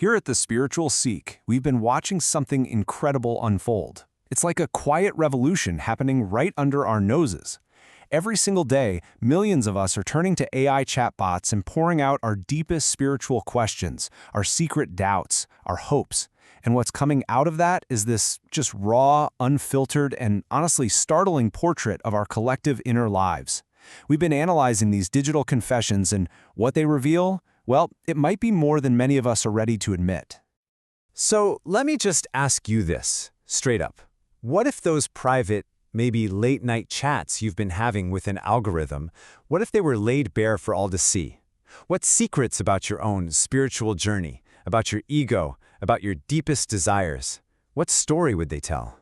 Here at the Spiritual Seek, we've been watching something incredible unfold. It's like a quiet revolution happening right under our noses. Every single day, millions of us are turning to AI chatbots and pouring out our deepest spiritual questions, our secret doubts, our hopes. And what's coming out of that is this just raw, unfiltered, and honestly startling portrait of our collective inner lives. We've been analyzing these digital confessions, and what they reveal, well, it might be more than many of us are ready to admit. So let me just ask you this, straight up. What if those private, maybe late-night chats you've been having with an algorithm, what if they were laid bare for all to see? What secrets about your own spiritual journey, about your ego, about your deepest desires, what story would they tell?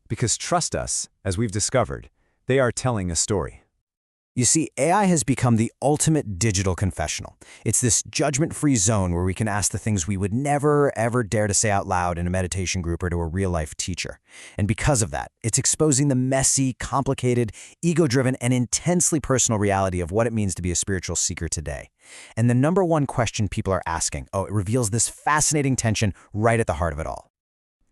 Because trust us, as we've discovered, they are telling a story. You see, AI has become the ultimate digital confessional. It's this judgment-free zone where we can ask the things we would never, ever dare to say out loud in a meditation group or to a real-life teacher. And because of that, it's exposing the messy, complicated, ego-driven, and intensely personal reality of what it means to be a spiritual seeker today. And the number one question people are asking, it reveals this fascinating tension right at the heart of it all.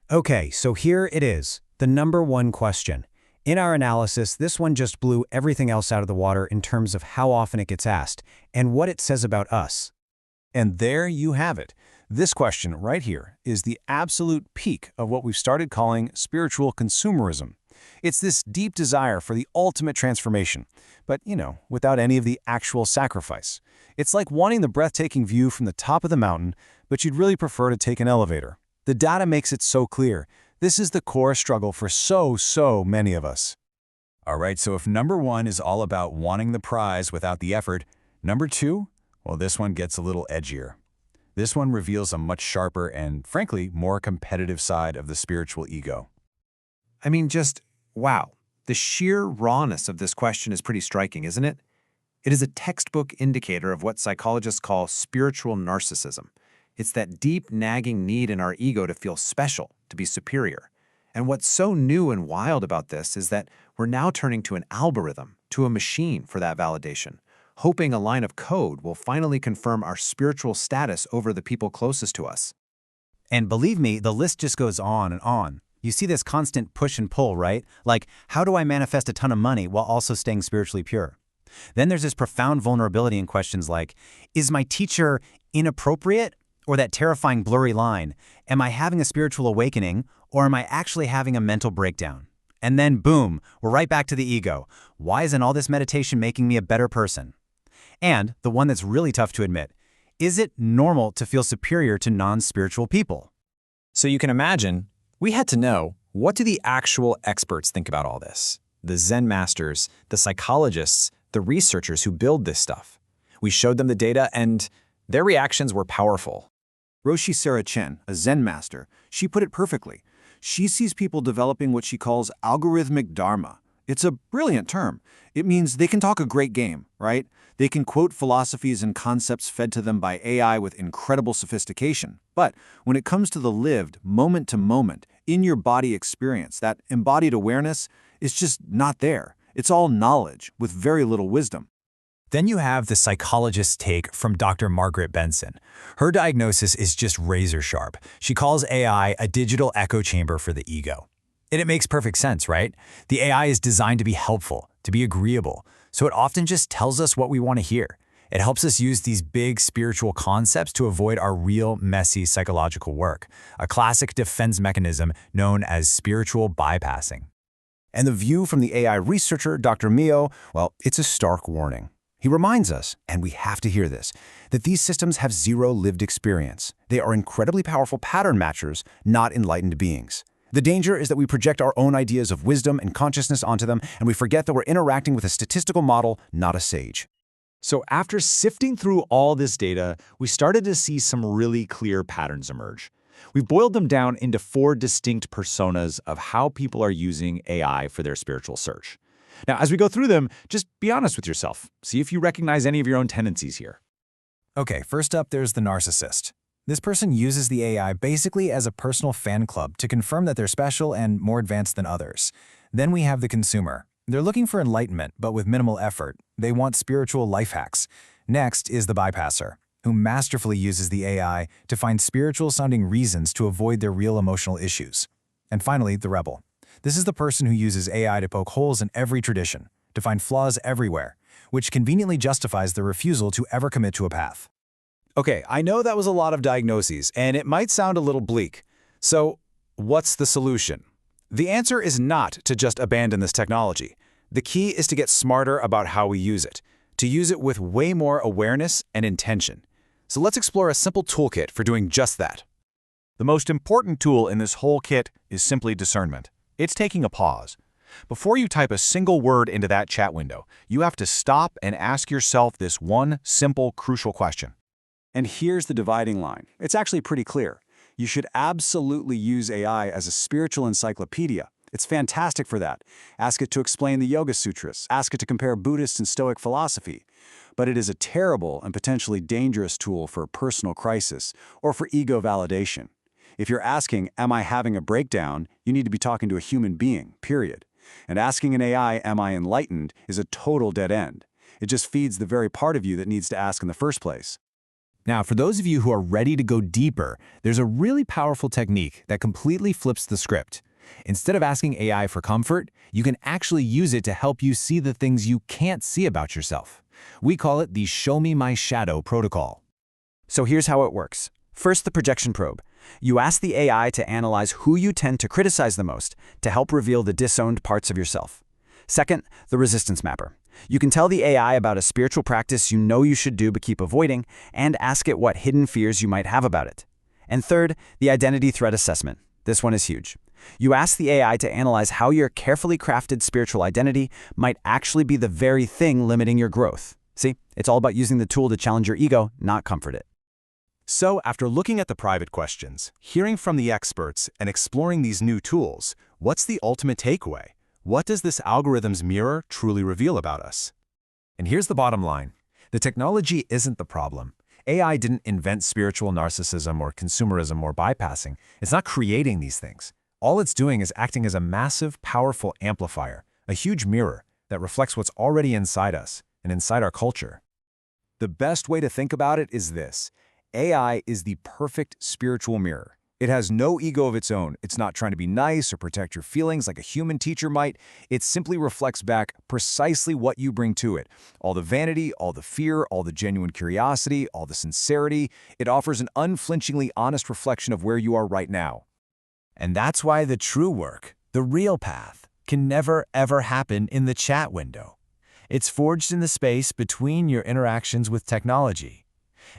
Okay, so here it is, the number one question. In our analysis, this one just blew everything else out of the water in terms of how often it gets asked and what it says about us. And there you have it. This question right here is the absolute peak of what we've started calling spiritual consumerism. It's this deep desire for the ultimate transformation, but, without any of the actual sacrifice. It's like wanting the breathtaking view from the top of the mountain, but you'd really prefer to take an elevator. The data makes it so clear. This is the core struggle for so many of us. All right, so if number one is all about wanting the prize without the effort, number two, well, this one gets a little edgier. This one reveals a much sharper and, frankly, more competitive side of the spiritual ego. I mean, just wow. The sheer rawness of this question is pretty striking, isn't it? It is a textbook indicator of what psychologists call spiritual narcissism. It's that deep, nagging need in our ego to feel special, to be superior. And what's so new and wild about this is that we're now turning to an algorithm, to a machine for that validation, hoping a line of code will finally confirm our spiritual status over the people closest to us. And believe me, the list just goes on and on. You see this constant push and pull, right? Like, how do I manifest a ton of money while also staying spiritually pure? Then there's this profound vulnerability in questions like, is my teacher inappropriate? Or that terrifying blurry line, am I having a spiritual awakening, or am I actually having a mental breakdown? And then boom, we're right back to the ego. Why isn't all this meditation making me a better person? And the one that's really tough to admit, is it normal to feel superior to non-spiritual people? So you can imagine, we had to know, what do the actual experts think about all this? The Zen masters, the psychologists, the researchers who build this stuff. We showed them the data and their reactions were powerful. Roshi Sarah Chen, a Zen master, she put it perfectly. She sees people developing what she calls algorithmic dharma. It's a brilliant term. It means they can talk a great game, right? They can quote philosophies and concepts fed to them by AI with incredible sophistication. But when it comes to the lived, moment-to-moment, in-your-body experience, that embodied awareness is just not there. It's all knowledge with very little wisdom. Then you have the psychologist's take from Dr. Margaret Benson. Her diagnosis is just razor sharp. She calls AI a digital echo chamber for the ego. And it makes perfect sense, right? The AI is designed to be helpful, to be agreeable, so it often just tells us what we want to hear. It helps us use these big spiritual concepts to avoid our real, messy psychological work, a classic defense mechanism known as spiritual bypassing. And the view from the AI researcher, Dr. Mio, well, it's a stark warning. He reminds us, and we have to hear this, that these systems have zero lived experience. They are incredibly powerful pattern matchers, not enlightened beings. The danger is that we project our own ideas of wisdom and consciousness onto them, and we forget that we're interacting with a statistical model, not a sage. So after sifting through all this data, we started to see some really clear patterns emerge. We've boiled them down into 4 distinct personas of how people are using AI for their spiritual search. Now, as we go through them, just be honest with yourself. See if you recognize any of your own tendencies here. Okay, first up, there's the narcissist. This person uses the AI basically as a personal fan club to confirm that they're special and more advanced than others. Then we have the consumer. They're looking for enlightenment, but with minimal effort. They want spiritual life hacks. Next is the bypasser. who masterfully uses the AI to find spiritual-sounding reasons to avoid their real emotional issues. And finally, the rebel. This is the person who uses AI to poke holes in every tradition, to find flaws everywhere, which conveniently justifies their refusal to ever commit to a path. Okay, I know that was a lot of diagnoses, and it might sound a little bleak. So, what's the solution? The answer is not to just abandon this technology. The key is to get smarter about how we use it, to use it with way more awareness and intention. So let's explore a simple toolkit for doing just that. The most important tool in this whole kit is simply discernment. It's taking a pause. Before you type a single word into that chat window, you have to stop and ask yourself this one simple, crucial question. And here's the dividing line. It's actually pretty clear. You should absolutely use AI as a spiritual encyclopedia. It's fantastic for that. Ask it to explain the Yoga Sutras. Ask it to compare Buddhist and Stoic philosophy. But it is a terrible and potentially dangerous tool for a personal crisis or for ego validation. If you're asking, am I having a breakdown, you need to be talking to a human being, period. And asking an AI, am I enlightened, is a total dead end. It just feeds the very part of you that needs to ask in the first place. Now, for those of you who are ready to go deeper, there's a really powerful technique that completely flips the script. Instead of asking AI for comfort, you can actually use it to help you see the things you can't see about yourself. We call it the Show Me My Shadow protocol. So here's how it works. First, the projection probe. You ask the AI to analyze who you tend to criticize the most to help reveal the disowned parts of yourself. Second, the resistance mapper. You can tell the AI about a spiritual practice you know you should do but keep avoiding, and ask it what hidden fears you might have about it. And third, the identity threat assessment. This one is huge. You ask the AI to analyze how your carefully crafted spiritual identity might actually be the very thing limiting your growth. See, it's all about using the tool to challenge your ego, not comfort it. So, after looking at the private questions, hearing from the experts, and exploring these new tools, what's the ultimate takeaway? What does this algorithm's mirror truly reveal about us? And here's the bottom line. The technology isn't the problem. AI didn't invent spiritual narcissism or consumerism or bypassing. It's not creating these things. All it's doing is acting as a massive, powerful amplifier, a huge mirror that reflects what's already inside us and inside our culture. The best way to think about it is this. AI is the perfect spiritual mirror. It has no ego of its own. It's not trying to be nice or protect your feelings like a human teacher might. It simply reflects back precisely what you bring to it. All the vanity, all the fear, all the genuine curiosity, all the sincerity. It offers an unflinchingly honest reflection of where you are right now. And that's why the true work, the real path, can never ever happen in the chat window. It's forged in the space between your interactions with technology.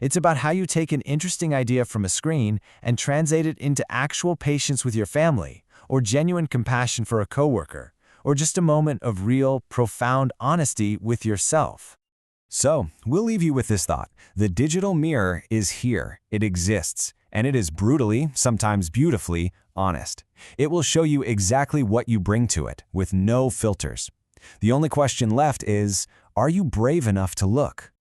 It's about how you take an interesting idea from a screen and translate it into actual patience with your family, or genuine compassion for a coworker, or just a moment of real, profound honesty with yourself. So, we'll leave you with this thought. The digital mirror is here. It exists, and it is brutally, sometimes beautifully, honest. It will show you exactly what you bring to it, with no filters. The only question left is, are you brave enough to look?